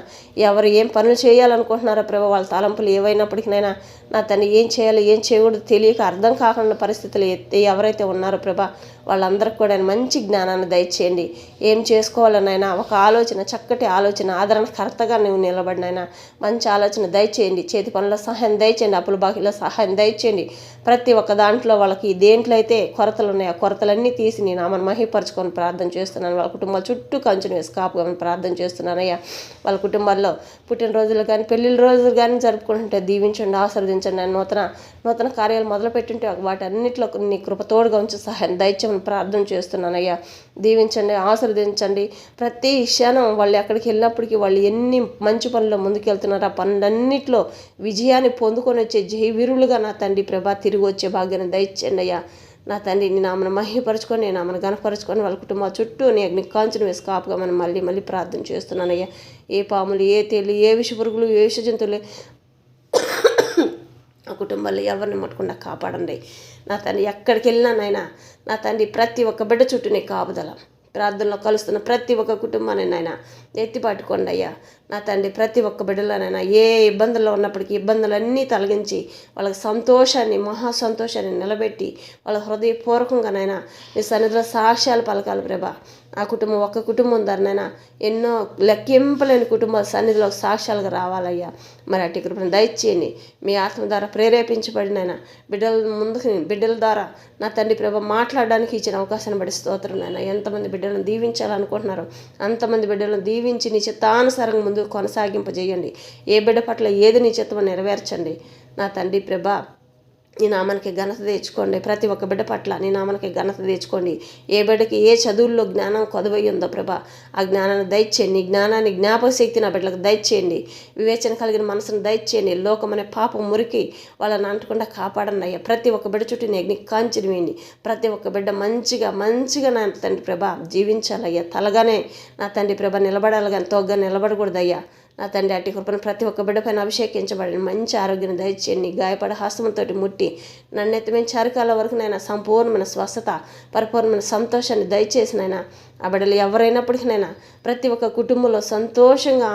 ఎవరు ఏం పనులు చేయాలనుకుంటున్నారో ప్రభా వాళ్ళ తలంపులు ఏవైనప్పటికీనైనా నా తండ్రి ఏం చేయాలో ఏం చేయకూడదు తెలియక అర్థం కాకుండా పరిస్థితులు ఎవరైతే ఉన్నారో ప్రభా వాళ్ళందరికీ కూడా మంచి జ్ఞానాన్ని దయచేయండి. ఏం చేసుకోవాలనైనా ఒక ఆలోచన, చక్కటి ఆలోచన, ఆదరణకర్తగా నువ్వు నిలబడినైనా మంచి ఆలోచన దయచేయండి. చేతి పనుల సహాయం దయచేయండి, అప్పుల బాకీల సహాయం దయచేయండి. ప్రతి ఒక్క దాంట్లో వాళ్ళకి దేంట్లో అయితే కొరతలు ఉన్నాయో ఆ కొరతలన్నీ తీసి నేను ఆమెను మహిపరుచుకొని ప్రార్థన చేస్తున్నాను. వాళ్ళ కుటుంబాల చుట్టూ కంచెను వేసి కాపుగా ప్రార్థన చేస్తున్నానయ్యా. వాళ్ళ కుటుంబాల్లో పుట్టినరోజులు కానీ పెళ్లిళ్ళ రోజులు కానీ జరుపుకుంటుంటే దీవించండి, ఆశీర్వదించండి. నూతన కార్యాలు మొదలుపెట్టుంటే వాటన్నిటిలో నీ కృప తోడుగా ఉంచి సహాయం దయచేయమని ప్రార్థన చేస్తున్నానయ్యా. దీవించండి, ఆశీర్వదించండి. ప్రతి క్షణం వాళ్ళు ఎక్కడికి వెళ్ళినప్పటికీ వాళ్ళు ఎన్ని మంచి పనుల్లో ముందుకెళ్తున్నారు ఆ పనులన్నింటిలో విజయాన్ని పొందుకొని వచ్చే జయవీరులుగా నా తండ్రి ప్రభా తిరిగి వచ్చే భాగ్యాన్ని దయచేయండి అయ్యా. నా తండ్రి నీ నామను మహిపరుచుకొని నీ నామను గనపరుచుకొని వాళ్ళ కుటుంబాల చుట్టూ నీ అగ్ని కాంచెను వేసి కాపుగా మనం మళ్ళీ ప్రార్థన చేస్తున్నానయ్యా. ఏ పాములు, ఏ తేళ్ళు, ఏ విష పురుగులు, ఏ విష జంతువులు ఆ కుటుంబాల్లో ఎవరిని ముట్టకుండా కాపాడండి. నా తండ్రి ఎక్కడికి వెళ్ళినా నాయన నా తండ్రి ప్రతి ఒక్క బిడ్డ చుట్టూ నీ కాపుదల ప్రార్థనలో కలుస్తున్న ప్రతి ఒక్క కుటుంబాన్ని నాయన ఎత్తి పట్టుకోండి అయ్యా. నా తండ్రి ప్రతి ఒక్క బిడ్డలోనైనా ఏ ఇబ్బందుల్లో ఉన్నప్పటికీ ఇబ్బందులన్నీ తొలగించి వాళ్ళకి సంతోషాన్ని, మహా సంతోషాన్ని నిలబెట్టి వాళ్ళ హృదయపూర్వకంగానైనా నీ సన్నిధిలో సాక్ష్యాలు పలకాలి ప్రభా. ఆ కుటుంబం ఒక్క కుటుంబం ధరనైనా ఎన్నో లెక్కింపలేని కుటుంబాల సన్నిధిలో సాక్ష్యాలుగా రావాలయ్యా. మరి అట్టి కృపను దయచేయండి. మీ ఆత్మ ద్వారా ప్రేరేపించబడినైనా బిడ్డల ద్వారా నా తండ్రి ప్రభ మాట్లాడడానికి ఇచ్చిన అవకాశాన్ని బట్టి స్తోత్రం నాయన. ఎంతమంది బిడ్డలను దీవించాలనుకుంటున్నారో అంతమంది బిడ్డలను దీవించి నీ చిత్తానుసారంగా ముందు కొనసాగింపజేయండి. ఏ బిడ్డ పట్ల ఏది నీ చిత్తమో నెరవేర్చండి. నా తండ్రి ప్రభ నీ నామానికి ఘనత తెచ్చుకోండి. ప్రతి ఒక్క బిడ్డ పట్ల నీ నామానికి ఘనత తెచ్చుకోండి. ఏ బిడ్డకి ఏ చదువుల్లో జ్ఞానం కొదవై ఉందో ప్రభా ఆ జ్ఞానాన్ని దయచేయండి. నీ జ్ఞానాన్ని, జ్ఞాపక శక్తి నా బిడ్డలకు దయచేయండి. వివేచన కలిగిన మనసును దయచేయండి. లోకమనే పాపం మురికి వాళ్ళని అంటకుండా కాపాడండి అయ్యా. ప్రతి ఒక్క బిడ్డ చుట్టూ నీ అగ్ని కాంచెను వేయండి. ప్రతి ఒక్క బిడ్డ మంచిగా నా తండ్రి ప్రభా జీవించాలయ్యా. తలగానే నా తండ్రి ప్రభ నిలబడాలి కానీ తోగ్గా నిలబడకూడదయ్యా. నా తండ్రి అట్టి కృపను ప్రతి ఒక్క బిడ్డ పైన అభిషేకించబడి మంచి ఆరోగ్యాన్ని దయచేయండి. గాయపడ హస్తముతో ముట్టి నన్నెత్తమైన చరికాల వరకు నైనా సంపూర్ణమైన స్వస్థత, పరిపూర్ణమైన సంతోషాన్ని దయచేసినైనా ఆ బిడ్డలు ఎవరైనప్పటికీనైనా ప్రతి ఒక్క కుటుంబంలో సంతోషంగా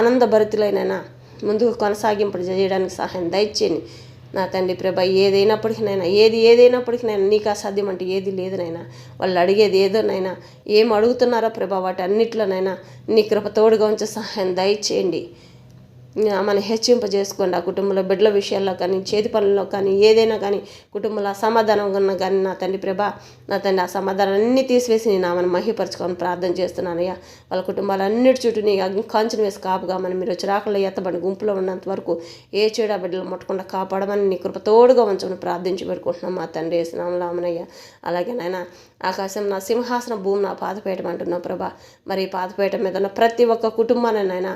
ఆనందభరితులైనైనా ముందుకు కొనసాగింపు చేయడానికి సహాయం దయచేయండి. నా తండ్రి ప్రభ ఏదైనప్పటికీనైనా నీకు అసాధ్యం అంటే ఏది లేదునైనా. వాళ్ళు అడిగేది ఏదోనైనా ఏం అడుగుతున్నారో ప్రభ వాటి అన్నిట్లోనైనా నీ కృప తోడుగా ఉంచే సహాయం దయచేయండి. మనం హెచ్చింపజేసుకోండి. ఆ కుటుంబంలో బిడ్డల విషయాల్లో కానీ చేతి పనుల్లో కానీ ఏదైనా కానీ కుటుంబంలో అసమాధానంగా ఉన్న కానీ నా తండ్రి ప్రభ నా తండ్రి ఆ సమాధానాన్ని తీసివేసి నేను ఆమెను మహిపరచుకొని ప్రార్థన చేస్తున్నానయ్యా. వాళ్ళ కుటుంబాలన్నిటి చుట్టూ నీ అగ్ని కాంచెను వేసి కాపుగా మనం మీరు వచ్చి రాకల్లో ఎత్తబడి గుంపులో ఉన్నంత వరకు ఏ చెడు ఆ బిడ్డలు ముట్టకుండా కాపాడమని నీ కృప తోడుగా ఉంచమని ప్రార్థించి పెట్టుకుంటున్నాం మా తండ్రి యేసునామములో ఆమేనయ్యా. అలాగే నాయన ఆకాశం నా సింహాసనం, భూమి నా పాదపీఠం అంటున్నావు ప్రభా. మరి ఈ పాదపీఠం మీద ఉన్న ప్రతి ఒక్క కుటుంబాన్ని నాయన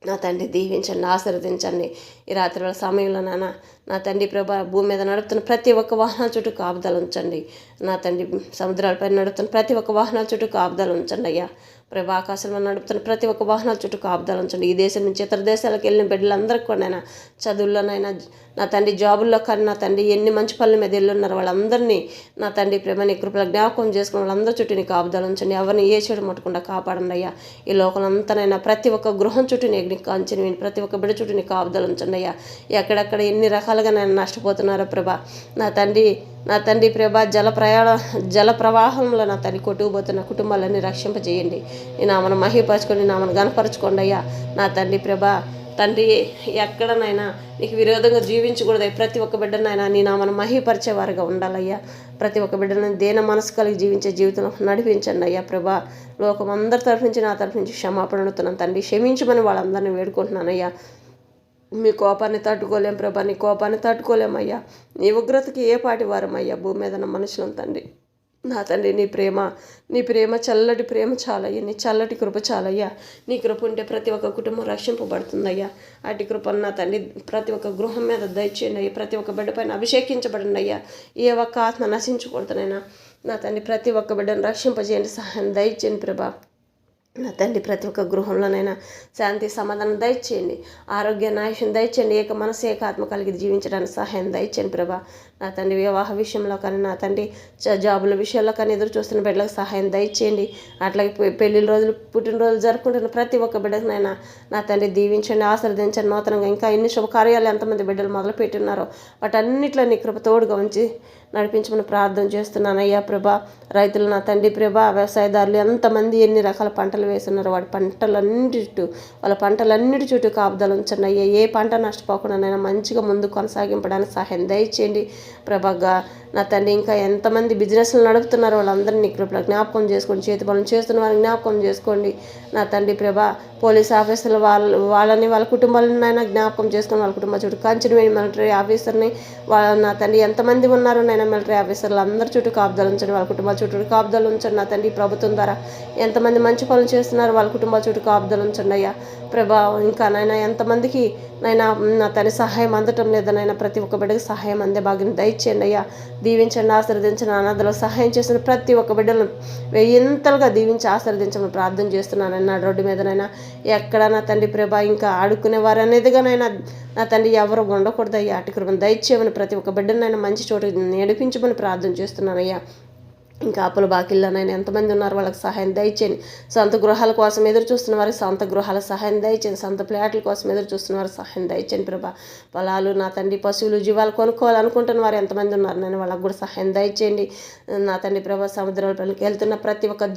నా తండ్రి దీవించండి, ఆశీర్వదించండి. ఈ రాత్రి సమయంలో నాన్న నా తండ్రి ప్రభా భూమి మీద నడుపుతున్న ప్రతి ఒక్క వాహనాల చుట్టూ కాపుదలు ఉంచండి. నా తండ్రి సముద్రాలపై నడుపుతున్న ప్రతి ఒక్క వాహనాల చుట్టూ కాపుదలు ఉంచండి అయ్యా. ప్రభా ఆకాశంలో నడుపుతున్న ప్రతి ఒక్క వాహనాల చుట్టూ కాపుదలు ఉంచండి. ఈ దేశం నుంచి ఇతర దేశాలకు వెళ్ళిన బిడ్డలందరికీ కూడా నైనా చదువుల్లోనైనా నా తండ్రి జాబుల్లో కానీ నా తండ్రి ఎన్ని మంచి పనుల మీద వెళ్ళున్నారు వాళ్ళందరినీ నా తండ్రి ప్రేమ నీ కృపల జ్ఞాపకం చేసుకుని వాళ్ళందరి చుట్టూ నీ కాపుదలు ఉంచండి. ఎవరిని ఏ చెడు ముట్టకుండా కాపాడండి అయ్యా. ఈ లోకం అంతనైనా ప్రతి ఒక్క గృహం చుట్టూ నీ కాంచెని ప్రతి ఒక్క బిడ్డ చుట్టూ నీ కాపుదలు ఉంచండి అయ్యా. ఎక్కడెక్కడ ఎన్ని రకాలుగా నేను నష్టపోతున్నారో ప్రభా నా తండ్రి ప్రభా జల ప్రవాహంలో నా తండ్రి కొట్టుకుపోతున్న కుటుంబాలన్నీ రక్షింపజేయండి. నీ నామను మహిపరచుకోండి, నామను గనపరచుకోండి అయ్యా. నా తండ్రి ప్రభా తండ్రి ఎక్కడనైనా నీకు విరోధంగా జీవించకూడదు. ప్రతి ఒక్క బిడ్డనైనా నీ నామను మహిపరిచేవారుగా ఉండాలయ్యా. ప్రతి ఒక్క బిడ్డను దేన మనసు కలిగి జీవించే జీవితం నడిపించండి అయ్యా. ప్రభా లోకం అందరి తరఫు నుంచి నా తరఫు నుంచి క్షమాపణ అడుగుతున్నాను తండ్రి. క్షమించమని వాళ్ళందరినీ వేడుకుంటున్నానయ్యా. మీ కోపాన్ని తట్టుకోలేం ప్రభా, నీ కోపాన్ని తట్టుకోలేమయ్యా. నీ ఉగ్రతకి ఏ పాటి వారమయ్యా భూమి మీద ఉన్న మనుషులను తండ్రి. నా తండ్రి నీ ప్రేమ చల్లటి ప్రేమ చాలయ్యా. నీ చల్లటి కృప చాలయ్యా. నీ కృప ఉంటే ప్రతి ఒక్క కుటుంబం రక్షింపబడుతుందయ్యా. అటు కృపను నా తండ్రి ప్రతి ఒక్క గృహం మీద దయచేయండి అయ్యా. ప్రతి ఒక్క బిడ్డ పైన అభిషేకించబడండి అయ్యా. ఏ ఒక్క ఆత్మ నశించకూడదనైనా నా తండ్రి ప్రతి ఒక్క బిడ్డను రక్షింపజేయండి, సహాయం దయచేయండి ప్రభా. నా తండ్రి ప్రతి ఒక్క గృహంలోనైనా శాంతి సమాధానం దయచేయండి, ఆరోగ్య నాయుష్యం దయచేయండి, ఏక మనసు ఏకాత్మ కలిగి జీవించడానికి సహాయం దయచేయండి ప్రభా. నా తండ్రి వివాహ విషయంలో కానీ నా తండ్రి జాబుల విషయంలో కానీ ఎదురు చూస్తున్న బిడ్డలకు సహాయం దయచేయండి. అట్లాగే పెళ్లి రోజులు పుట్టినరోజులు జరుపుకుంటున్న ప్రతి ఒక్క బిడ్డకునైనా నా తండ్రి దీవించండి, ఆశీర్వదించండి. నూతనంగా ఇంకా ఎన్ని శుభకార్యాలు ఎంతమంది బిడ్డలు మొదలు పెట్టినారో వాటన్నిటిలో నీ కృప తోడుగా ఉంచి నడిపించమని ప్రార్థన చేస్తున్నాను అయ్యా ప్రభా. రైతులు నా తండ్రి ప్రభా, వ్యవసాయదారులు ఎంతమంది ఎన్ని రకాల పంటలు వేస్తున్నారు వాళ్ళ పంటలన్నిటి చుట్టూ కాపుదలు ఉంచండి అయ్యా. ఏ పంట నష్టపోకుండా మంచిగా ముందు కొనసాగింపడానికి సహాయం దయచేయండి ప్రభాగా. నా తండ్రి ఇంకా ఎంతమంది బిజినెస్లు నడుపుతున్నారో వాళ్ళందరినీ కృపలో జ్ఞాపకం చేసుకోండి. చేతి పనులు చేస్తున్న వారిని జ్ఞాపకం చేసుకోండి. నా తండ్రి ప్రభా పోలీస్ ఆఫీసర్లు వాళ్ళని వాళ్ళ కుటుంబాలనైనా జ్ఞాపకం చేసుకొని వాళ్ళ కుటుంబ చుట్టూ కంచెని వేయండి. మిలిటరీ ఆఫీసర్ని నా తండ్రి ఎంతమంది ఉన్నారో నైనా మిలిటరీ ఆఫీసర్లు అందరి చుట్టూ కాపుదలు ఉంచండి, వాళ్ళ కుటుంబాల చుట్టూ కాపుదలు ఉంచండి. నా తండ్రి ప్రభుత్వం ద్వారా ఎంతమంది మంచి పనులు చేస్తున్నారు వాళ్ళ కుటుంబాల చుట్టూ కాపుదలు ఉంచండి అయ్యా ప్రభా. ఇంకా నైనా ఎంతమందికి నైనా నా తండ్రి సహాయం అందటం లేదనైనా ప్రతి ఒక్క బిడ్డకి సహాయం అందే భాగ్యం దయచేయండి అయ్యా. దీవించండి, ఆశీర్వదించండి. అనాథలకు సహాయం చేసిన ప్రతి ఒక్క బిడ్డలను వెయ్యింతలుగా దీవించి ఆశీర్వదించమని ప్రార్థన చేస్తున్నానన్నా. రోడ్డు మీదనైనా ఎక్కడ నా తండ్రి ప్రభా ఇంకా ఆడుకునే వారు అనేదిగానైనా నా తండ్రి ఎవరు ఉండకూడదు అయ్యా. అటు కృపను దయచేయమని ప్రతి ఒక్క బిడ్డనైనా మంచి చోటు నడిపించమని ప్రార్థన చేస్తున్నానయ్యా. ఇంకా అప్పుల బాకీల్లోనైనా ఎంతమంది ఉన్నారు వాళ్ళకి సహాయం దయచేయండి. సొంత గృహాల కోసం ఎదురు చూస్తున్న వారికి సొంత గృహాల సహాయం దయచేయండి. సొంత ఫ్లాట్ల కోసం ఎదురు చూస్తున్న వారికి సహాయం దయచేయండి ప్రభా. పొలాలు నా తండ్రి పశువులు జీవాలు కొనుక్కోవాలనుకుంటున్న వారు ఎంతమంది ఉన్నారు నేను వాళ్ళకు కూడా సహాయం దయచేయండి. నా తండ్రి ప్రభా సముద్రాల పనికి వెళ్తున్న ప్రతి ఒక్క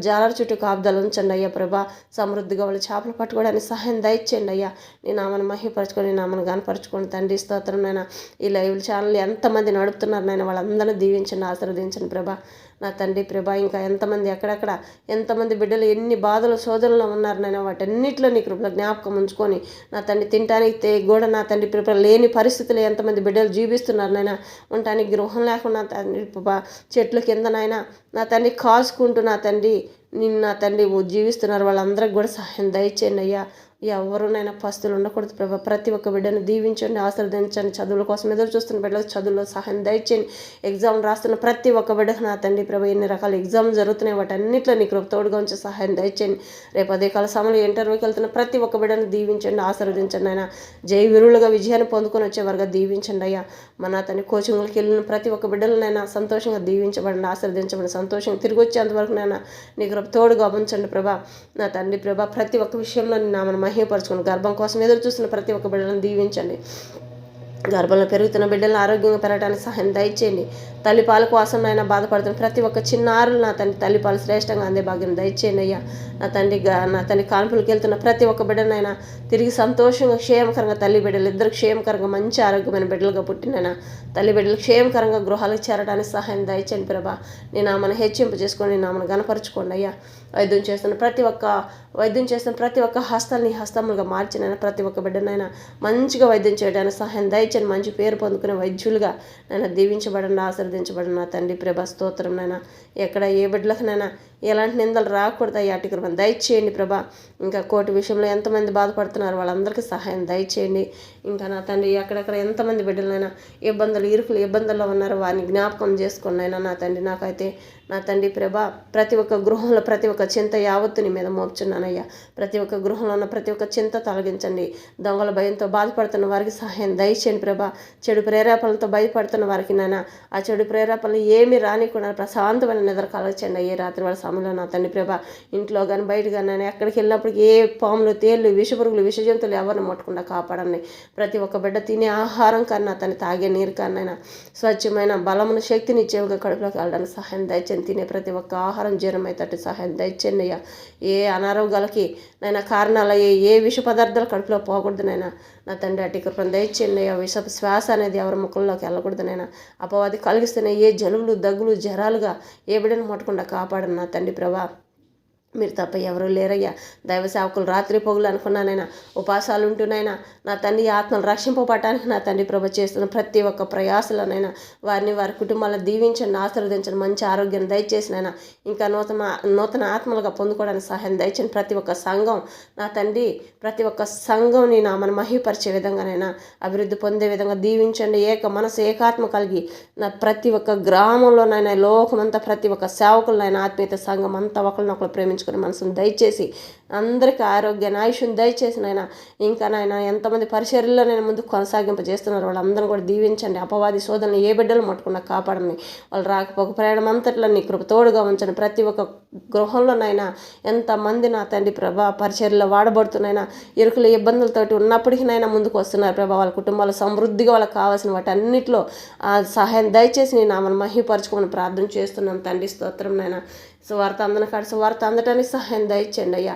జాలర్ చుట్టూ కాపుదలు ఉంచండి అయ్యా ప్రభా. సమృద్ధిగా వాళ్ళు చేపలు పట్టుకోవడానికి సహాయం దయచేయండి అయ్యా. నీ నామను మహిపరచుకొని నీ నామను గనపరచుకోండి తండ్రి. స్తోత్రం నైనా. ఈ లైవ్ ఛానల్ ఎంతమంది నడుపుతున్నారు నైనా వాళ్ళందరినీ దీవించండి, ఆశీర్వదించండి ప్రభా. నా తండ్రి ప్రభా ఇంకా ఎంతమంది ఎక్కడెక్కడ ఎంతమంది బిడ్డలు ఎన్ని బాధలు శోధనలో ఉన్నారు నైనా వాటన్నిటిలో నీ కృపలో జ్ఞాపకం ఉంచుకొని నా తండ్రి తినటానికి కూడా నా తండ్రి ప్రభా లేని పరిస్థితులు ఎంతమంది బిడ్డలు జీవిస్తున్నారు నైనా. ఉండటానికి గృహం లేకుండా తండ్రి ప్రభా చెట్ల కిందనైనా నా తండ్రి కాసుకుంటూ నా తండ్రి జీవిస్తున్నారు. వాళ్ళందరికీ కూడా సహాయం దయచేయండి అయ్యా. ఎవరునైనా పస్తులు ఉండకూడదు ప్రభా. ప్రతి ఒక్క బిడ్డను దీవించండి, ఆశీర్వదించండి. చదువుల కోసం ఎదురు చూస్తున్న బిడ్డలకు చదువుల్లో సహాయం దయచేయండి. ఎగ్జామ్ రాస్తున్న ప్రతి ఒక్క బిడ్డకు నా తండ్రి ప్రభా ఎన్ని రకాల ఎగ్జామ్ జరుగుతున్నాయి వాటన్నిటిలో నీ కృప తోడుగా ఉంచి సహాయం దయచేయండి. రేపు అదే కాల సమయంలో ఇంటర్వ్యూకి వెళ్తున్న ప్రతి ఒక్క బిడ్డను దీవించండి, ఆశీర్వదించండి అయినా. జై వీరులుగా విజయాన్ని పొందుకొని వచ్చేవారుగా దీవించండి అయ్యా. మన తండ్రి కోచింగ్కి వెళ్ళిన ప్రతి ఒక్క బిడ్డలనైనా సంతోషంగా దీవించబడండి, ఆశీర్వదించబడి సంతోషంగా తిరిగి వచ్చేంతవరకు నైనా నీ కృప తోడుగా ఉంచండి ప్రభా. నా తండ్రి ప్రభా ప్రతి ఒక్క విషయంలో నీ నామను మహిమపరచుకోండి. గర్భం కోసం ఎదురు చూస్తున్న ప్రతి ఒక్క బిడ్డలను దీవించండి. గర్భంలో పెరుగుతున్న బిడ్డలను ఆరోగ్యంగా పెరగడానికి సహాయం దయచేయండి. తల్లిపాల కోసం అయినా బాధపడుతున్న ప్రతి ఒక్క చిన్నారులు నా తండ్రి తల్లిపాలు శ్రేష్టంగా అందే భాగ్యం దయచేయండి అయ్యా. నా తండ్రి కాన్పులకు వెళ్తున్న ప్రతి ఒక్క బిడ్డనైనా తిరిగి సంతోషంగా క్షేమకరంగా తల్లి బిడ్డలు ఇద్దరు క్షేమకరంగా మంచి ఆరోగ్యమైన బిడ్డలుగా పుట్టినైనా తల్లి బిడ్డలు క్షేమకరంగా గృహాలకు చేరడానికి సహాయం దయచేయండి ప్రభా. నీ నామను హెచ్చింపు చేసుకొని నీ నామను గనపరచుకోండి అయ్యా. వైద్యం చేస్తున్న ప్రతి ఒక్క హస్తాన్ని హస్తములుగా మార్చినైనా ప్రతి ఒక్క బిడ్డనైనా మంచిగా వైద్యం చేయడానికి సహాయం దయచేయండి. మంచి పేరు పొందుకునే వైద్యులుగా నన్ను దీవించబడండి, ఆశీర్వదించండి. ఆశీర్వదించబడిన నా తండ్రి ప్రభా స్తోత్రం నాయన. ఎక్కడ ఏ బిడ్డలకునైనా ఎలాంటి నిందలు రాకూడదు అయ్యా, అటు కృపను దయచేయండి ప్రభా. ఇంకా కోర్టు విషయంలో ఎంతమంది బాధపడుతున్నారు వాళ్ళందరికీ సహాయం దయచేయండి. ఇంకా నా తండ్రి ఎక్కడెక్కడ ఎంతమంది బిడ్డలైనా ఇబ్బందుల్లో ఉన్నారో వారిని జ్ఞాపకం చేసుకుని అయినా నా తండ్రి నాకైతే నా తండ్రి ప్రభా ప్రతి ఒక్క గృహంలో ప్రతి ఒక్క చింత యావత్తు నీ మీద మోపుచున్నానయ్యా. ప్రతి ఒక్క గృహంలో ఉన్న ప్రతి ఒక్క చింత తొలగించండి. దొంగల భయంతో బాధపడుతున్న వారికి సహాయం దయచేయండి ప్రభా. చెడు ప్రేరేపణలతో భయపడుతున్న వారికి నాయన ఆ చెడు ప్రేరేపణలు ఏమీ రానికుండా ప్రశాంతమైన నిద్ర కలగచండి అయ్యే రాత్రి వాళ్ళ సమయంలో నా తండ్రి ప్రభా. ఇంట్లో కానీ బయట కానీ నేను ఎక్కడికి వెళ్ళినప్పటికీ ఏ పాములు తేళ్ళు విషపురుగులు విషజంతువులు ఎవరిని ముట్టకుండా కాపాడండి. ప్రతి ఒక్క బిడ్డ తినే ఆహారం కన్నా తను తాగే నీరు కన్నా స్వచ్ఛమైన బలమును శక్తిని ఇచ్చేవిగా కడుపులోకి వెళ్ళడానికి సహాయం దయచేయండి. తినే ప్రతి ఒక్క ఆహారం జీర్ణమైతట్టు సహాయం దయచేయండి అయ్యా. ఏ అనారోగ్యాలకి నైనా కారణాలు ఏ విష పదార్థాలు కడుపులో పోకూడదు నైనా నా తండ్రి అట్టి కృపను దయచేయండి అయ్యా. విషపు శ్వాస అనేది ఎవరి ముఖంలోకి వెళ్ళకూడదు నైనా. అపవాది కలిగిస్తున్న ఏ జలుబులు దగ్గులు జ్వరాలుగా ఏ బిడ్డను ముట్టకుండా కాపాడను నా తండ్రి ప్రభా. మీరు తప్ప ఎవరూ లేరయ్యా. దైవ సేవకులు రాత్రి పొగులు అనుకున్నానైనా ఉపాసాలు ఉంటున్నాయినా నా తండ్రి ఆత్మలు రక్షింపబడటానికి నా తండ్రి ప్రభ చేస్తున్న ప్రతి ఒక్క ప్రయాసలోనైనా వారిని వారి కుటుంబాలను దీవించండి, ఆశీర్వదించండి, మంచి ఆరోగ్యాన్ని దయచేసినైనా ఇంకా నూతన ఆత్మలుగా పొందుకోవడానికి సహాయం దయచండి. ప్రతి ఒక్క సంఘం నా తండ్రి ప్రతి ఒక్క సంఘం నీ నామను మహిపరిచే విధంగానైనా అభివృద్ధి పొందే విధంగా దీవించండి. మనసు ఏకాత్మ కలిగి నా ప్రతి ఒక్క గ్రామంలోనైనా లోకమంతా ప్రతి ఒక్క సేవకులనైనా ఆత్మీయత సంఘం అంతా ఒకరినొకరు ప్రేమించుకుని మనసును దయచేసి అందరికీ ఆరోగ్యాన్ని ఆయుష్ను దయచేసి నాయన ఇంకా నాయన ఎంతమంది పరిచర్యల్లో నేను ముందుకు కొనసాగింపజేస్తున్నారు వాళ్ళందరూ కూడా దీవించండి. అపవాది శోధనలు ఏ బిడ్డలు ముట్టకుండా కాపాడండి. వాళ్ళు రాకపోక ప్రయాణం అంతట్లో నీ కృప తోడుగా ఉంచండి. ప్రతి ఒక్క గృహంలోనైనా ఎంతమంది నా తండ్రి ప్రభా పరిచర్యలో వాడబడుతున్నాయినా ఇరుకుల ఇబ్బందులతోటి ఉన్నప్పటికీనైనా ముందుకు వస్తున్నారు ప్రభా. వాళ్ళ కుటుంబాలు సమృద్ధిగా వాళ్ళకి కావాల్సిన వాటి అన్నింటిలో సహాయం దయచేసి నీ నామను మహిపరచుకోమని ప్రార్థన చేస్తున్నాం తండ్రి స్తోత్రం నాయన. సువార్త అందటానికి సహాయం దయచేయండి అయ్యా.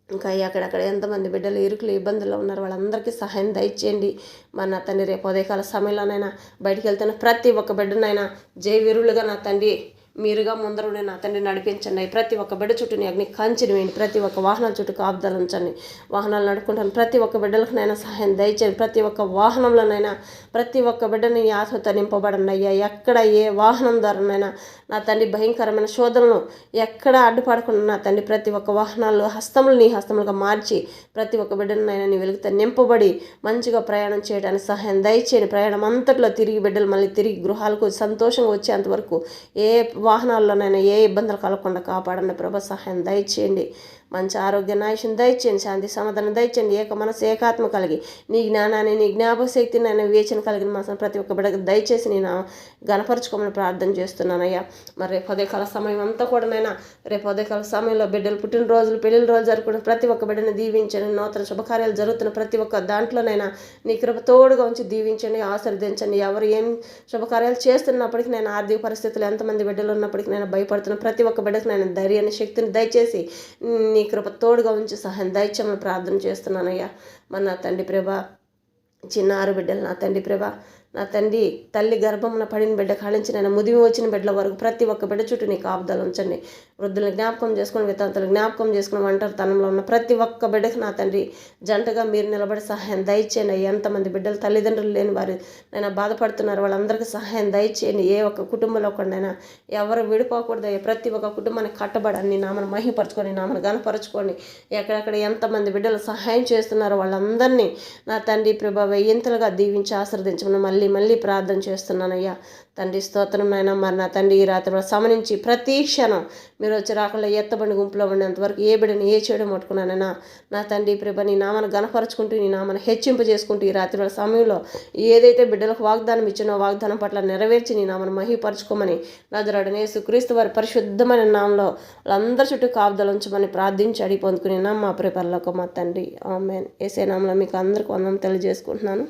ఇంకా అక్కడక్కడ ఎంతమంది బిడ్డలు ఇరుకులు ఇబ్బందుల్లో ఉన్నారు వాళ్ళందరికీ సహాయం దయచేయండి. మన తండ్రి రేపు ఉదయకాల సమయంలోనైనా బయటికి వెళ్తున్న ప్రతి ఒక్క బిడ్డనైనా జయవీరులుగా నా తండ్రి మీరుగా ముందరునే నా తండ్రి నడిపించండి. ప్రతి ఒక్క బిడ్డ చుట్టూని అగ్ని కంచెని వేయండి. ప్రతి ఒక్క వాహనాల చుట్టూ కాపుదలు ఉంచండి. వాహనాలు నడుపుకుంటాను ప్రతి ఒక్క బిడ్డలకునైనా సహాయం దయచేయండి. ప్రతి ఒక్క వాహనంలోనైనా ప్రతి ఒక్క బిడ్డని ఆత్మతో నింపబడండి అయ్యా. ఎక్కడ ఏ వాహనం ద్వారానైనా నా తండ్రి భయంకరమైన శోధనలు ఎక్కడ అడ్డుపడకుండా నా తండ్రి ప్రతి ఒక్క వాహనాలు హస్తములు నీ హస్తములుగా మార్చి ప్రతి ఒక్క బిడ్డనైనా నీ వెలుగుతో నింపబడి మంచిగా ప్రయాణం చేయడానికి సహాయం దయచేయండి. ప్రయాణం అంతట్లో తిరిగి బిడ్డలు మళ్ళీ తిరిగి గృహాలకు సంతోషంగా వచ్చేంతవరకు ఏ వాహనాల్లోనైనా ఏ ఇబ్బందులు కలగకుండా కాపాడండి ప్రభా. సహాయం దయచేయండి. మంచి ఆరోగ్య నాయకుని దయచేయండి. శాంతి సమాధానం దయచేయండి. మనసు ఏకాత్మ కలిగి నీ జ్ఞానాన్ని నీ జ్ఞాపక శక్తిని నేను వివేచన కలిగిన మనసు ప్రతి ఒక్క బిడ్డకు దయచేసి నేను గణపరచుకోమని ప్రార్థన చేస్తున్నానయ్యా. మరి రేపు ఉదయకాల సమయం అంతా కూడానైనా రేపు ఉదయకాల సమయంలో బిడ్డలు పుట్టినరోజులు పెళ్లిళ్ళ రోజు జరుపుకున్న ప్రతి ఒక్క బిడ్డను దీవించండి. నూతన శుభకార్యాలు జరుగుతున్న ప్రతి ఒక్క దాంట్లోనైనా నీ కృప తోడుగా ఉంచి దీవించండి, ఆశీర్వదించండి. ఎవరు ఏం శుభకార్యాలు చేస్తున్నప్పటికీ నేను ఆర్థిక పరిస్థితులు ఎంతమంది బిడ్డలు ఉన్నప్పటికీ నేను భయపడుతున్న ప్రతి ఒక్క బిడ్డకు నేను ధైర్యాన్ని శక్తిని దయచేసి నీ కృప తోడుగా ఉంచి సహాయం దయచేయమని ప్రార్థన చేస్తున్నానయ్యా. మన నా తండ్రి ప్రభా చిన్న 6 బిడ్డలు నా తండ్రి ప్రభా నా తండ్రి తల్లి గర్భమున పడిన బిడ్డ కాళించి నేను ముదిమి వచ్చిన బిడ్డల వరకు ప్రతి ఒక్క బిడ్డ చుట్టూ నీ కాపుదలు ఉంచండి. వృద్ధులను జ్ఞాపకం చేసుకుని వితంతులు జ్ఞాపకం చేసుకుని ఒంటరితనంలో ఉన్న ప్రతి ఒక్క బిడ్డకు నా తండ్రి జంటగా మీరు నిలబడి సహాయం దయచేయండి. ఎంతమంది బిడ్డలు తల్లిదండ్రులు లేని వారు నేను బాధపడుతున్నారు వాళ్ళందరికీ సహాయం దయచేయండి. ఏ ఒక్క కుటుంబంలో ఒకడైనా ఎవరు విడిపోకూడదు. ప్రతి ఒక్క కుటుంబాన్ని కట్టబడి నీ నామను మహిపరచుకొని నామను గణపరచుకోండి. ఎక్కడెక్కడ ఎంతమంది బిడ్డలు సహాయం చేస్తున్నారో వాళ్ళందరినీ నా తండ్రి ప్రభా వెయ్యింతలుగా దీవించి ఆశీర్వదించమని మళ్ళీ ప్రార్థన చేస్తున్నానయ్యా. తండ్రి స్తోత్రం నాయన. మరి నా తండ్రి ఈ రాత్రి సమనించి ప్రతి క్షణం మీరు వచ్చి రాకుండా ఎత్తబండి గుంపులో ఉండేంతవరకు ఏ బిడ్డని ఏ చెడు ముట్టుకున్నానైనా నా తండ్రి ప్రభ నీ నామను గణపరచుకుంటూ నీ నామను హెచ్చింపు చేసుకుంటూ ఈ రాత్రి సమయంలో ఏదైతే బిడ్డలకు వాగ్దానం ఇచ్చినో వాగ్దానం పట్ల నెరవేర్చి నీ నామను మహిపరచుకోమని నజరేయుడైన యేసుక్రీస్తు వారి పరిశుద్ధమైన నామంలో వాళ్ళందరి చుట్టూ కాపుదలు ఉంచమని ప్రార్థించి అడిగి పొందుకుని మా ప్రిపరలోకి మా తండ్రి ఆమేన్. యేసే నామంలో మీకు అందరికీ వందనం తెలియజేసుకుంటున్నాను.